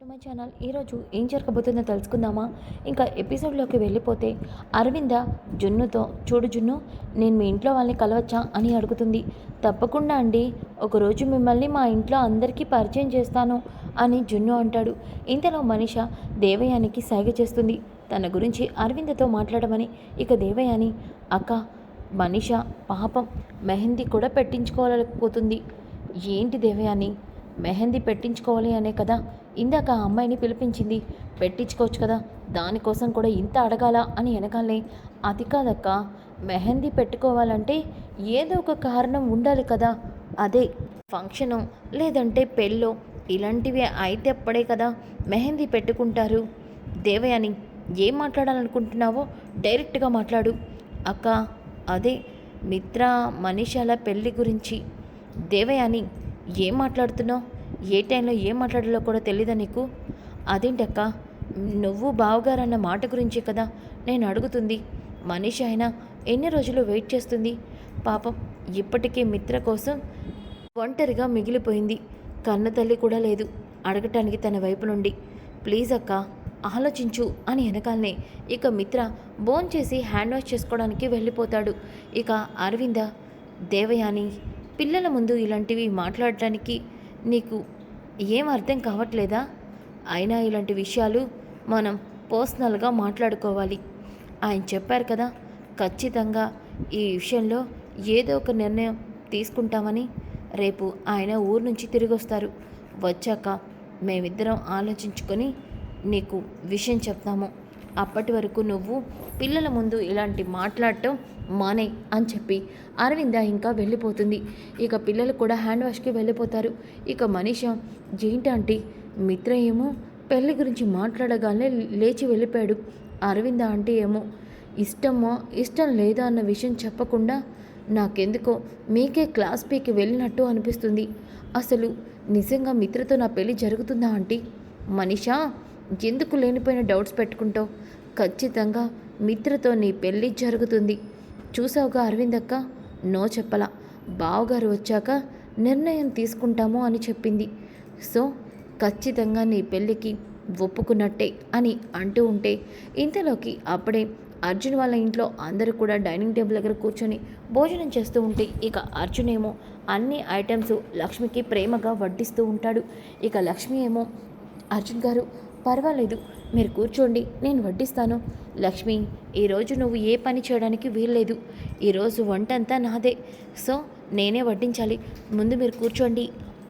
My channel. ఈరోజు ఏం జరగబోతుందో తెలుసుకుందామా? ఇంకా ఎపిసోడ్లోకి వెళ్ళిపోతే అరవింద జున్నుతో, చూడు జున్ను, నేను మీ ఇంట్లో వాళ్ళని కలవచ్చా అని అడుగుతుంది. తప్పకుండా అండి, ఒకరోజు మిమ్మల్ని మా ఇంట్లో అందరికీ పరిచయం చేస్తాను అని జున్ను అంటాడు. ఇంతలో మనిష దేవయానికి సైగ చేస్తుంది తన గురించి అరవిందతో మాట్లాడమని. ఇక దేవయాని, అక్క, మనిష పాపం మెహందీ కూడా పెట్టించుకోలేకపోతుంది. ఏంటి దేవయాని, మెహందీ పెట్టించుకోవాలి అనే కదా ఇందాక ఆ అమ్మాయిని పిలిపించింది, పెట్టించుకోవచ్చు కదా, దానికోసం కూడా ఇంత అడగాల అని వెనకాలే. అది కాదక్క, మెహందీ పెట్టుకోవాలంటే ఏదో ఒక కారణం ఉండాలి కదా, అదే ఫంక్షను లేదంటే పెళ్ళో ఇలాంటివి అయితే అప్పుడే కదా మెహందీ పెట్టుకుంటారు. దేవయాని, ఏం మాట్లాడాలనుకుంటున్నావో డైరెక్ట్గా మాట్లాడు. అక్క, అదే మిత్ర మనీషాల పెళ్ళి గురించి. దేవయాని, ఏం మాట్లాడుతున్నావు? ఏ టైంలో ఏం మాట్లాడాలో కూడా తెలీదా నీకు? అదేంటక్క, నువ్వు బావగారు అన్న మాట గురించే కదా నేను అడుగుతుంది. మనిషి అయినా ఎన్ని రోజులు వెయిట్ చేస్తుంది? పాపం ఇప్పటికే మిత్ర కోసం ఒంటరిగా మిగిలిపోయింది. కన్న తల్లి కూడా లేదు అడగటానికి తన వైపు నుండి. ప్లీజ్ అక్క, ఆలోచించు అని వెనకాలనే ఇక మిత్ర భోంచేసి హ్యాండ్ వాష్ చేసుకోవడానికి వెళ్ళిపోతాడు. ఇక అరవింద, దేవయాని, పిల్లల ముందు ఇలాంటివి మాట్లాడటానికి నీకు ఏం అర్థం కావట్లేదా? అయినా ఇలాంటి విషయాలు మనం పర్సనల్గా మాట్లాడుకోవాలి. ఆయన చెప్పారు కదా, ఖచ్చితంగా ఈ విషయంలో ఏదో ఒక నిర్ణయం తీసుకుంటామని. రేపు ఆయన ఊరు నుంచి తిరిగి వస్తారు. వచ్చాక మేమిద్దరం ఆలోచించుకొని నీకు విషయం చెప్తాము. అప్పటి వరకు నువ్వు పిల్లల ముందు ఇలాంటి మాట్లాడటం మానే అని చెప్పి అరవింద ఇంకా వెళ్ళిపోతుంది. ఇక పిల్లలు కూడా హ్యాండ్ వాష్కి వెళ్ళిపోతారు. ఇక మనిష, ఏంటంటే మిత్ర ఏమో పెళ్ళి గురించి మాట్లాడగానే లేచి వెళ్ళిపోయాడు. అరవింద అంటే ఏమో ఇష్టమో ఇష్టం లేదా అన్న విషయం చెప్పకుండా నాకెందుకో మీకే క్లాస్ పీకి వెళ్ళినట్టు అనిపిస్తుంది. అసలు నిజంగా మిత్రతో నా పెళ్ళి జరుగుతుందా ఆంటీ? మనిషా, ఎందుకు లేనిపోయిన డౌట్స్ పెట్టుకుంటావు? ఖచ్చితంగా మిత్రతో నీ పెళ్ళి జరుగుతుంది. చూసావుగా అరవిందక్క, నో చెప్పలా, బావగారు వచ్చాక నిర్ణయం తీసుకుంటాము అని చెప్పింది. సో ఖచ్చితంగా నీ పెళ్ళికి ఒప్పుకున్నట్టే అని అంటూ ఉంటే ఇంతలోకి అప్పుడే అర్జున్ వాళ్ళ ఇంట్లో అందరూ కూడా డైనింగ్ టేబుల్ దగ్గర కూర్చొని భోజనం చేస్తూ ఉంటే ఇక అర్జున్ ఏమో అన్ని ఐటమ్స్ లక్ష్మికి ప్రేమగా వడ్డిస్తూ ఉంటాడు. ఇక లక్ష్మి ఏమో, అర్జున్ గారు పర్వాలేదు, మీరు కూర్చోండి, నేను వడ్డిస్తాను. లక్ష్మి, ఈరోజు నువ్వు ఏ పని చేయడానికి వీల్లేదు. ఈరోజు వంట అంతా నాదే, సో నేనే వడ్డించాలి. ముందు మీరు కూర్చోండి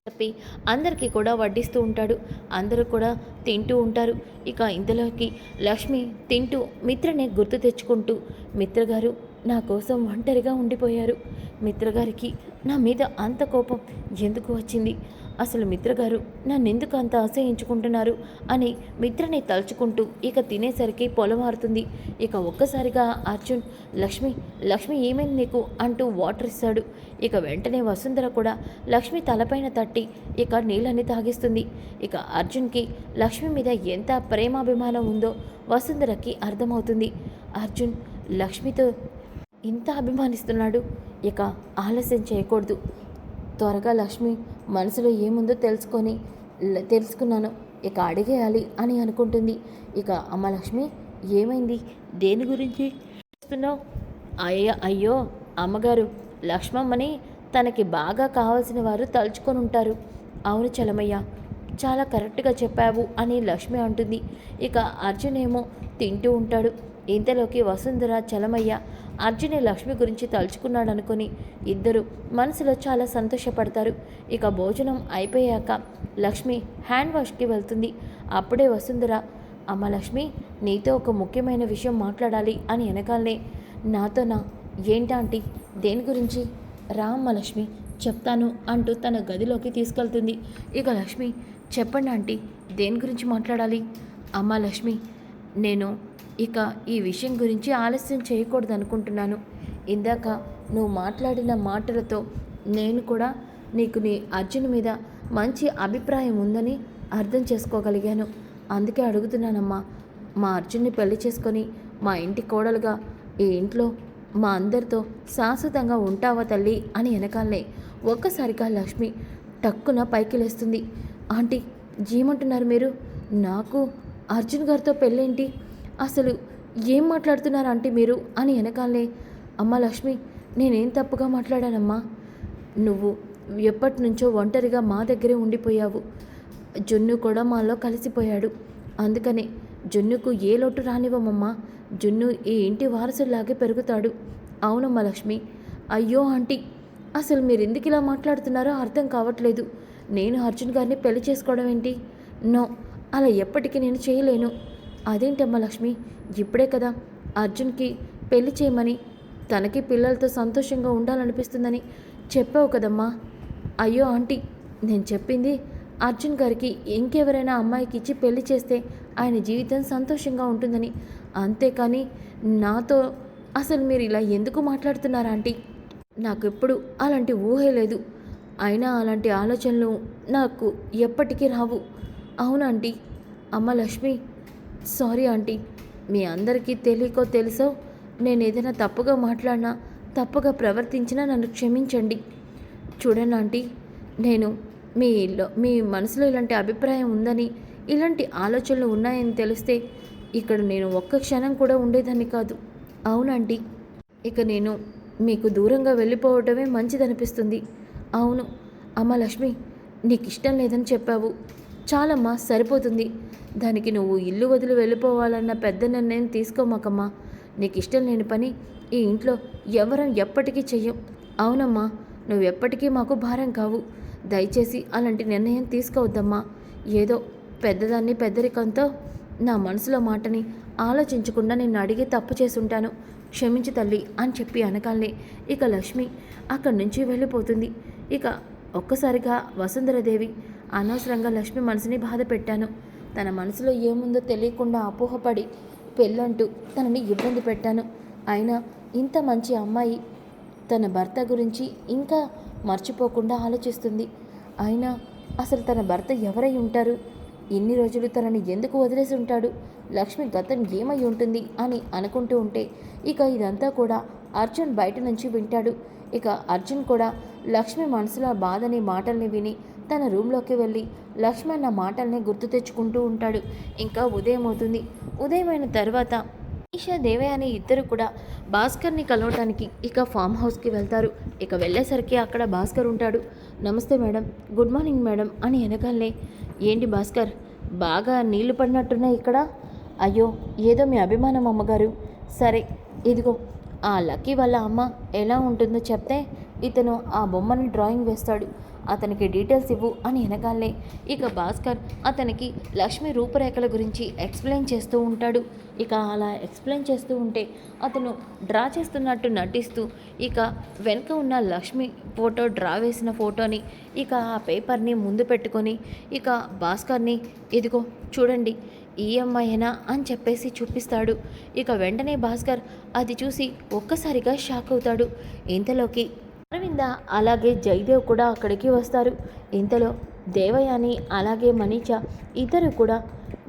చెప్పి అందరికీ కూడా వడ్డిస్తూ ఉంటాడు. అందరూ కూడా తింటూ ఉంటారు. ఇక ఇంతలోకి లక్ష్మి తింటూ మిత్రనే గుర్తు తెచ్చుకుంటూ, మిత్రగారు నా కోసం ఒంటరిగా ఉండిపోయారు. మిత్రగారికి నా మీద అంత కోపం ఎందుకు వచ్చింది? అసలు మిత్రగారు నన్నెందుకు అంత అసహించుకుంటున్నారు అని మిత్రని తలుచుకుంటూ ఇక తినేసరికి పొలమారుతుంది. ఇక ఒక్కసారిగా అర్జున్, లక్ష్మి, లక్ష్మి ఏమైంది నీకు అంటూ వాటర్ ఇస్తాడు. ఇక వెంటనే వసుంధర కూడా లక్ష్మి తలపైన తట్టి ఇక నీళ్ళని తాగిస్తుంది. ఇక అర్జున్కి లక్ష్మి మీద ఎంత ప్రేమాభిమానం ఉందో వసుంధరకి అర్థమవుతుంది. అర్జున్ లక్ష్మితో ఇంత అభిమానిస్తున్నాడు, ఇక ఆలస్యం చేయకూడదు. త్వరగా లక్ష్మి మనసులో ఏముందో తెలుసుకున్నాను, ఇక అడిగేయాలి అని అనుకుంటుంది. ఇక అమ్మ లక్ష్మి, ఏమైంది? దేని గురించి చూస్తున్నావు? అయ్యో అమ్మగారు, లక్ష్మమ్మని తనకి బాగా కావాల్సిన వారు తలుచుకొని ఉంటారు. అవును చలమయ్య, చాలా కరెక్ట్గా చెప్పావు అని లక్ష్మి అంటుంది. ఇక అర్జున్ ఏమో తింటూ ఉంటాడు. ఇంతలోకి వసుంధర, చలమయ్య అర్జునే లక్ష్మి గురించి తలుచుకున్నాడు అనుకుని ఇద్దరు మనసులో చాలా సంతోషపడతారు. ఇక భోజనం అయిపోయాక లక్ష్మి హ్యాండ్ వాష్కి వెళ్తుంది. అప్పుడే వసుంధర, అమ్మ లక్ష్మి, నీతో ఒక ముఖ్యమైన విషయం మాట్లాడాలి అని వెనకాలనే, నాతోనా? ఏంటంటే దేని గురించి? రా అమ్మ లక్ష్మి, చెప్తాను అంటూ తన గదిలోకి తీసుకెళ్తుంది. ఇక లక్ష్మి, చెప్పండి ఆంటీ, దేని గురించి మాట్లాడాలి? అమ్మ లక్ష్మి, నేను ఇక ఈ విషయం గురించి ఆలస్యం చేయకూడదు అనుకుంటున్నాను. ఇందాక నువ్వు మాట్లాడిన మాటలతో నేను కూడా నీకు నీ అర్జున్ మీద మంచి అభిప్రాయం ఉందని అర్థం చేసుకోగలిగాను. అందుకే అడుగుతున్నానమ్మా, మా అర్జున్ని పెళ్లి చేసుకొని మా ఇంటి కోడలుగా ఈ ఇంట్లో మా అందరితో శాశ్వతంగా ఉంటావా తల్లి అని వెనకాలనే ఒక్కసారిగా లక్ష్మి టక్కున పైకి లేస్తుంది. ఆంటీ, ఏమంటున్నారు మీరు? నాకు అర్జున్ గారితో పెళ్ళేంటి? అసలు ఏం మాట్లాడుతున్నారు ఆంటీ మీరు అని వెనకాలే, అమ్మ లక్ష్మి, నేనేం తప్పుగా మాట్లాడానమ్మా? నువ్వు ఎప్పటి నుంచో ఒంటరిగా మా దగ్గరే ఉండిపోయావు. జున్ను కూడా మాలో కలిసిపోయాడు. అందుకనే జున్నుకు ఏ లోటు రానివ్వమమ్మా. జున్ను ఈ ఇంటి వారసులాగే పెరుగుతాడు. అవునమ్మా లక్ష్మి. అయ్యో ఆంటీ, అసలు మీరు ఎందుకు ఇలా మాట్లాడుతున్నారో అర్థం కావట్లేదు. నేను అర్జున్ గారిని పెళ్లి చేసుకోవడం ఏంటి? నో, అలా ఎప్పటికీ నేను చేయలేను. అదేంటమ్మా లక్ష్మి, ఇప్పుడే కదా అర్జున్కి పెళ్లి చేయమని, తనకి పిల్లలతో సంతోషంగా ఉండాలనిపిస్తుందని చెప్పావు కదమ్మా. అయ్యో ఆంటీ, నేను చెప్పింది అర్జున్ గారికి ఇంకెవరైనా అమ్మాయికి ఇచ్చి పెళ్లి చేస్తే ఆయన జీవితం సంతోషంగా ఉంటుందని, అంతేకాని నాతో అసలు మీరు ఇలా ఎందుకు మాట్లాడుతున్నారా ఆంటీ? నాకు ఎప్పుడు అలాంటి ఊహే లేదు. అయినా అలాంటి ఆలోచనలు నాకు ఎప్పటికీ రావు. అవునాంటీ. అమ్మ లక్ష్మి, సారీ ఆంటీ. మీ అందరికీ తెలియకో తెలుసో నేను ఏదైనా తప్పుగా మాట్లాడినా, తప్పుగా ప్రవర్తించినా నన్ను క్షమించండి. చూడండి ఆంటీ, నేను మీ మనసులో ఇలాంటి అభిప్రాయం ఉందని, ఇలాంటి ఆలోచనలు ఉన్నాయని తెలిస్తే ఇక్కడ నేను ఒక్క క్షణం కూడా ఉండేదాన్ని కాదు. అవునంటీ, ఇక నేను మీకు దూరంగా వెళ్ళిపోవటమే మంచిదనిపిస్తుంది. అవును అమ్మ లక్ష్మి, నీకు ఇష్టం లేదని చెప్పావు. చాలమ్మా, సరిపోతుంది. దానికి నువ్వు ఇల్లు వదిలి వెళ్ళిపోవాలన్న పెద్ద నిర్ణయం తీసుకోమాకమ్మా. నీకు ఇష్టం లేని పని ఈ ఇంట్లో ఎవరం ఎప్పటికీ చెయ్యం. అవునమ్మా, నువ్వు ఎప్పటికీ మాకు భారం కావు. దయచేసి అలాంటి నిర్ణయం తీసుకోవద్దమ్మా. ఏదో పెద్దదాన్ని పెద్దరికంతో నా మనసులో మాటని ఆలోచించకుండా నిన్ను అడిగి తప్పు చేసుంటాను, క్షమించు తల్లి అని చెప్పి అనగానే ఇక లక్ష్మి అక్కడి నుంచి వెళ్ళిపోతుంది. ఇక ఒక్కసారిగా వసుంధరాదేవి, అనవసరంగా లక్ష్మి మనసుని బాధ పెట్టాను. తన మనసులో ఏముందో తెలియకుండా అపోహపడి పెళ్ళంటూ తనని ఇబ్బంది పెట్టాను. అయినా ఇంత మంచి అమ్మాయి తన భర్త గురించి ఇంకా మర్చిపోకుండా ఆలోచిస్తుంది. అయినా అసలు తన భర్త ఎవరై ఉంటారు? ఇన్ని రోజులు తనని ఎందుకు వదిలేసి ఉంటాడు? లక్ష్మి గతం ఏమై ఉంటుంది అని అనుకుంటూ ఉంటే ఇక ఇదంతా కూడా అర్జున్ బయట నుంచి వింటాడు. ఇక అర్జున్ కూడా లక్ష్మి మనసులో బాధని మాటల్ని విని తన రూమ్లోకి వెళ్ళి లక్ష్మి అన్న మాటల్ని గుర్తు తెచ్చుకుంటూ ఉంటాడు. ఇంకా ఉదయం అవుతుంది. ఉదయమైన తర్వాత ఈషా దేవయాని ఇద్దరు కూడా భాస్కర్ని కలవటానికి ఇక ఫామ్ హౌస్కి వెళ్తారు. ఇక వెళ్ళేసరికి అక్కడ భాస్కర్ ఉంటాడు. నమస్తే మేడం, గుడ్ మార్నింగ్ మేడం అని వెనకాలనే, ఏంటి భాస్కర్, బాగా నీళ్లు పడినట్టున్నాయి ఇక్కడ? అయ్యో ఏదో మీ అభిమానం అమ్మగారు. సరే ఇదిగో, ఆ లక్కీ వాళ్ళ అమ్మ ఎలా ఉంటుందో చెప్తే ఇతను ఆ బొమ్మని డ్రాయింగ్ వేస్తాడు, అతనికి డీటెయిల్స్ ఇవ్వు అని వెనకాలనే ఇక భాస్కర్ అతనికి లక్ష్మి రూపురేఖల గురించి ఎక్స్ప్లెయిన్ చేస్తూ ఉంటాడు. ఇక అలా ఎక్స్ప్లెయిన్ చేస్తూ ఉంటే అతను డ్రా చేస్తున్నట్టు నటిస్తూ ఇక వెనుక ఉన్న లక్ష్మి ఫోటో డ్రా వేసిన ఫోటోని ఇక ఆ పేపర్ని ముందు పెట్టుకొని ఇక భాస్కర్ని, ఇదిగో చూడండి ఈఎంఐనా అని చెప్పేసి చూపిస్తాడు. ఇక వెంటనే భాస్కర్ అది చూసి ఒక్కసారిగా షాక్ అవుతాడు. ఇంతలోకి అరవింద అలాగే జయదేవ్ కూడా అక్కడికి వస్తారు. ఇంతలో దేవయాని అలాగే మనీష ఇద్దరు కూడా,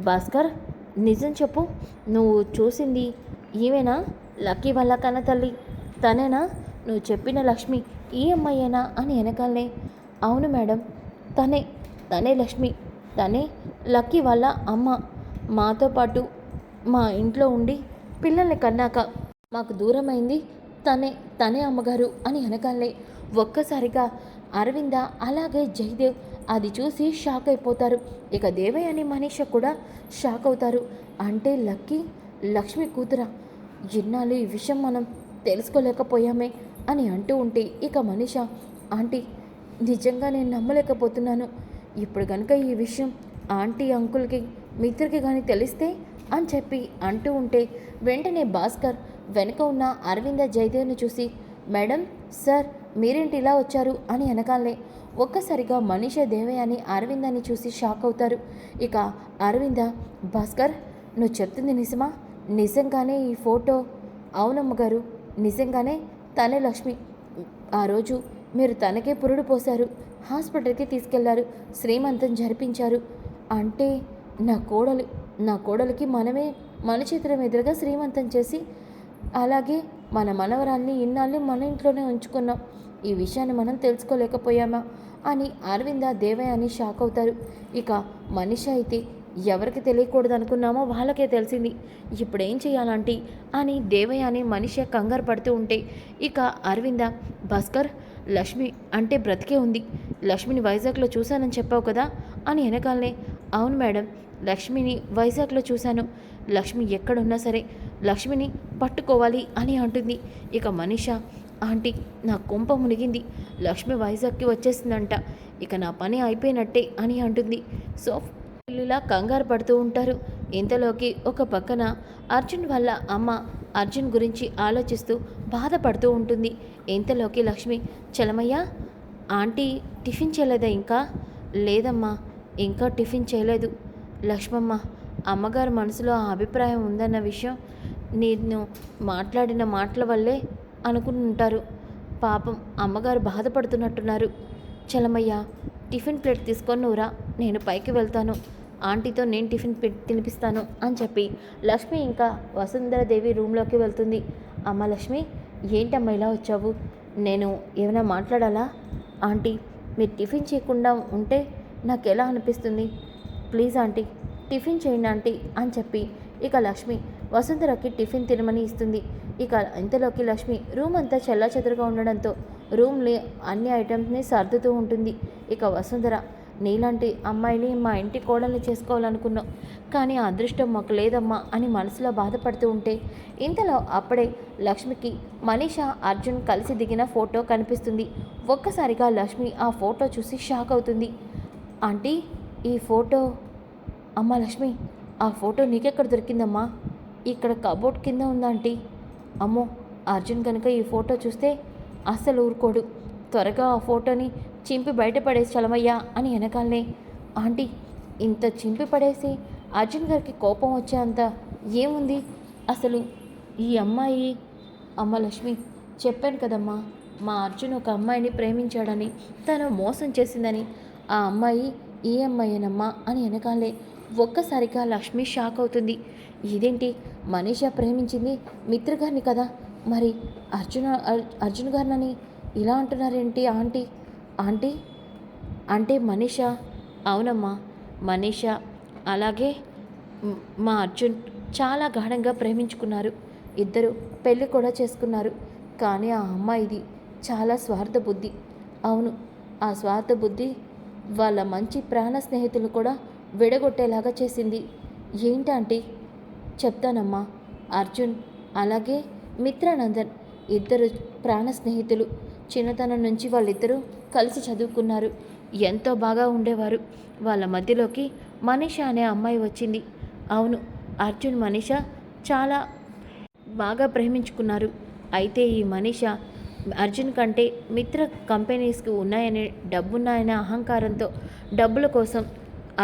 భాస్కర్ నిజం చెప్పు, నువ్వు చూసింది ఈమెనా? లక్కీ వాళ్ళ కన్న తల్లి తనేనా? నువ్వు చెప్పిన లక్ష్మి ఈ అమ్మాయేనా అని వెనకాలనే, అవును మేడం, తనే లక్ష్మి, తనే లక్కీ వాళ్ళ అమ్మ. మాతో పాటు మా ఇంట్లో ఉండి పిల్లల్ని కన్నాక మాకు దూరమైంది తనే అమ్మగారు అని అనగానే ఒక్కసారిగా అరవింద అలాగే జయదేవ్ అది చూసి షాక్ అయిపోతారు. ఇక దేవయాని మనీష కూడా షాక్ అవుతారు. అంటే లక్ష్మి కూతురా? ఇన్నాళ్ళు ఈ విషయం మనం తెలుసుకోలేకపోయామే అని అంటూ ఉంటే ఇక మనీష, ఆంటీ నిజంగా నేను నమ్మలేకపోతున్నాను. ఇప్పుడు కనుక ఈ విషయం ఆంటీ అంకుల్కి మిత్రుకి కానీ తెలిస్తే అని చెప్పి అంటూ ఉంటే వెంటనే భాస్కర్ వెనుక ఉన్న అరవింద జయదేవ్ని చూసి, మేడం, సార్ మీరేంటి ఇలా వచ్చారు అని అనగానే ఒక్కసారిగా మనీష దేవయాని అరవిందాన్ని చూసి షాక్ అవుతారు. ఇక అరవింద, భాస్కర్ నువ్వు చెప్తుంది నిజమా? నిజంగానే ఈ ఫోటో? అవునమ్మగారు, నిజంగానే తనే లక్ష్మి. ఆ రోజు మీరు తనకే పురుడు పోశారు, హాస్పిటల్కి తీసుకెళ్లారు, శ్రీమంతం జరిపించారు. అంటే నా కోడలికి మనమే మన చేతుల ఎదురుగా శ్రీమంతం చేసి అలాగే మన మనవరాల్ని ఇన్నాళ్ళు మన ఇంట్లోనే ఉంచుకున్నాం. ఈ విషయాన్ని మనం తెలుసుకోలేకపోయామా అని అరవింద దేవయాని షాక్ అవుతారు. ఇక మనిషి అయితే ఎవరికి తెలియకూడదు అనుకున్నామో వాళ్ళకే తెలిసింది. ఇప్పుడేం చేయాలంటీ అని దేవయాని మనిషి కంగారు పడుతూ ఉంటే ఇక అరవింద, భాస్కర్, లక్ష్మి అంటే బ్రతికే ఉంది. లక్ష్మిని వైజాగ్లో చూశానని చెప్పావు కదా అని వెనకాలనే, అవును మేడం, లక్ష్మిని వైజాగ్లో చూశాను. లక్ష్మి ఎక్కడున్నా సరే లక్ష్మిని పట్టుకోవాలి అని అంటుంది. ఇక మనీష, ఆంటీ నా కొంప మునిగింది, లక్ష్మి వైజాగ్కి వచ్చేసిందంట, ఇక నా పని అయిపోయినట్టే అని అంటుంది. సో ఇలా కంగారు పడుతూ ఉంటారు. ఇంతలోకి ఒక పక్కన అర్జున్ వాళ్ళ అమ్మ అర్జున్ గురించి ఆలోచిస్తూ బాధపడుతూ ఉంటుంది. ఇంతలోకి లక్ష్మి, చలమయ్య, ఆంటీ టిఫిన్ చేయలేదా ఇంకా? లేదమ్మా, ఇంకా టిఫిన్ చేయలేదు. లక్ష్మమ్మ, అమ్మగారు మనసులో ఆ అభిప్రాయం ఉందన్న విషయం నేను మాట్లాడిన మాటల వల్లే అనుకుని ఉంటారు. పాపం అమ్మగారు బాధపడుతున్నట్టున్నారు. చలమయ్య, టిఫిన్ ప్లేట్ తీసుకొని నువ్వురా, నేను పైకి వెళ్తాను, ఆంటీతో నేను టిఫిన్ తినిపిస్తాను అని చెప్పి లక్ష్మి ఇంకా వసుంధరాదేవి రూమ్లోకి వెళ్తుంది. అమ్మ లక్ష్మి, ఏంటమ్మా ఇలా వచ్చావు? నేను ఏమైనా మాట్లాడాలా? ఆంటీ మీరు టిఫిన్ చేయకుండా ఉంటే నాకు ఎలా అనిపిస్తుంది? ప్లీజ్ ఆంటీ టిఫిన్ చేయండి ఆంటీ అని చెప్పి ఇక లక్ష్మి వసుంధరకి టిఫిన్ తినమని ఇస్తుంది. ఇక ఇంతలోకి లక్ష్మి రూమ్ అంతా చెల్లాచెదురుగా ఉండడంతో రూమ్లో అన్ని ఐటమ్స్ని సర్దుతూ ఉంటుంది. ఇక వసుంధర, నీలాంటి అమ్మాయిని మా ఇంటి కోడల్ని చేసుకోవాలనుకున్నాం, కానీ ఆ అదృష్టం మాకు లేదమ్మా అని మనసులో బాధపడుతూ ఉంటే ఇంతలో అప్పుడే లక్ష్మికి మనీషా అర్జున్ కలిసి దిగిన ఫోటో కనిపిస్తుంది. ఒక్కసారిగా లక్ష్మి ఆ ఫోటో చూసి షాక్ అవుతుంది. ఆంటీ ఈ ఫోటో, అమ్మ లక్ష్మి ఆ ఫోటో నీకెక్కడ దొరికిందమ్మా? ఇక్కడ కబోర్డ్ కింద ఉందా ఆంటీ? అమ్మో, అర్జున్ కనుక ఈ ఫోటో చూస్తే అస్సలు ఊరుకోడు, త్వరగా ఆ ఫోటోని చింపి బయటపడేసి చలమయ్యా అని వెనకాలనే, ఆంటీ ఇంత చింపి పడేసి అర్జున్ గారికి కోపం వచ్చేంత ఏముంది అసలు ఈ అమ్మాయి? అమ్మ లక్ష్మి, చెప్పాను కదమ్మా, మా అర్జున్ ఒక అమ్మాయిని ప్రేమించాడని, తను మోసం చేసిందని. ఆ అమ్మాయి ఈ అమ్మాయేనమ్మా అని వెనకాలే ఒక్కసారిగా లక్ష్మి షాక్ అవుతుంది. ఇదేంటి, మనీషా ప్రేమించింది మిత్ర గారిని కదా, మరి అర్జున్ గారినని ఇలా అంటున్నారేంటి ఆంటీ? ఆంటీ అంటే మనీషా? అవునమ్మా, మనీషా అలాగే మా అర్జున్ చాలా గాఢంగా ప్రేమించుకున్నారు. ఇద్దరు పెళ్ళి కూడా చేసుకున్నారు. కానీ ఆ అమ్మాయిది చాలా స్వార్థ బుద్ధి. అవును, ఆ స్వార్థ బుద్ధి వాళ్ళ మంచి ప్రాణ స్నేహితులు కూడా విడగొట్టేలాగా చేసింది. ఏంటంటే చెప్తానమ్మా, అర్జున్ అలాగే మిత్రానందన్ ఇద్దరు ప్రాణ స్నేహితులు. చిన్నతనం నుంచి వాళ్ళిద్దరూ కలిసి చదువుకున్నారు, ఎంతో బాగా ఉండేవారు. వాళ్ళ మధ్యలోకి మనీషా అనే అమ్మాయి వచ్చింది. అవును, అర్జున్ మనీషా చాలా బాగా ప్రేమించుకున్నారు. అయితే ఈ మనీషా అర్జున్ కంటే మిత్ర కంపెనీస్కి ఉన్నాయనే డబ్బున్నాయనే అహంకారంతో డబ్బుల కోసం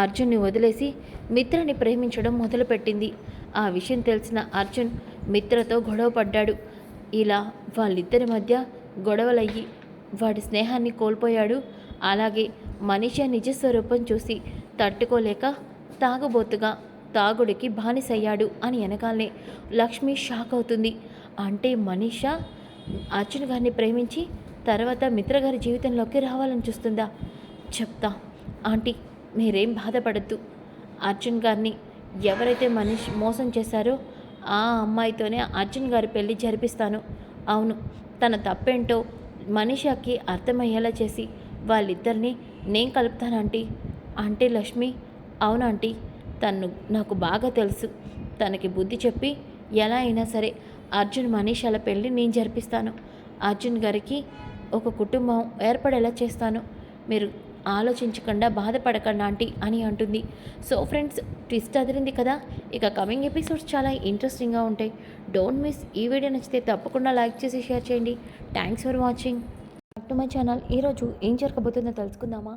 అర్జున్ని వదిలేసి మిత్రని ప్రేమించడం మొదలుపెట్టింది. ఆ విషయం తెలిసిన అర్జున్ మిత్రతో గొడవ పడ్డాడు. ఇలా వాళ్ళిద్దరి మధ్య గొడవలయ్యి వాడి స్నేహాన్ని కోల్పోయాడు. అలాగే మనీషా నిజస్వరూపం చూసి తట్టుకోలేక తాగుబోతుగా తాగుడికి బానిసయ్యాడు అని వెనకాలనే లక్ష్మి షాక్ అవుతుంది. అంటే మనీషా అర్జున్ గారిని ప్రేమించి తర్వాత మిత్రగారి జీవితంలోకి రావాలని చూస్తుందా? చెప్తా ఆంటీ, మీరేం బాధపడద్దు. అర్జున్ గారిని ఎవరైతే మోసం చేశారో ఆ అమ్మాయితోనే అర్జున్ గారి పెళ్ళి జరిపిస్తాను. అవును, తన తప్పేంటో మనీషాకి అర్థమయ్యేలా చేసి వాళ్ళిద్దరినీ నేను కలుపుతానంటీ. అంటే లక్ష్మి, అవునంటీ, తను నాకు బాగా తెలుసు. తనకి బుద్ధి చెప్పి ఎలా అయినా సరే అర్జున్ మనీషాల పెళ్ళి నేను జరిపిస్తాను. అర్జున్ గారికి ఒక కుటుంబం ఏర్పడేలా చేస్తాను. మీరు ఆలోచించకుండా బాధపడకండి ఆంటీ అని అంటుంది. సో ఫ్రెండ్స్, ట్విస్ట్ అదిరింది కదా. ఇక కమింగ్ ఎపిసోడ్స్ చాలా ఇంట్రెస్టింగ్గా ఉంటాయి. Don't miss. ఈ వీడియో నచ్చితే తప్పకుండా లైక్ చేసి షేర్ చేయండి. Thanks for watching to my channel. ఈరోజు ఏం జరగబోతుందో తెలుసుకుందామా?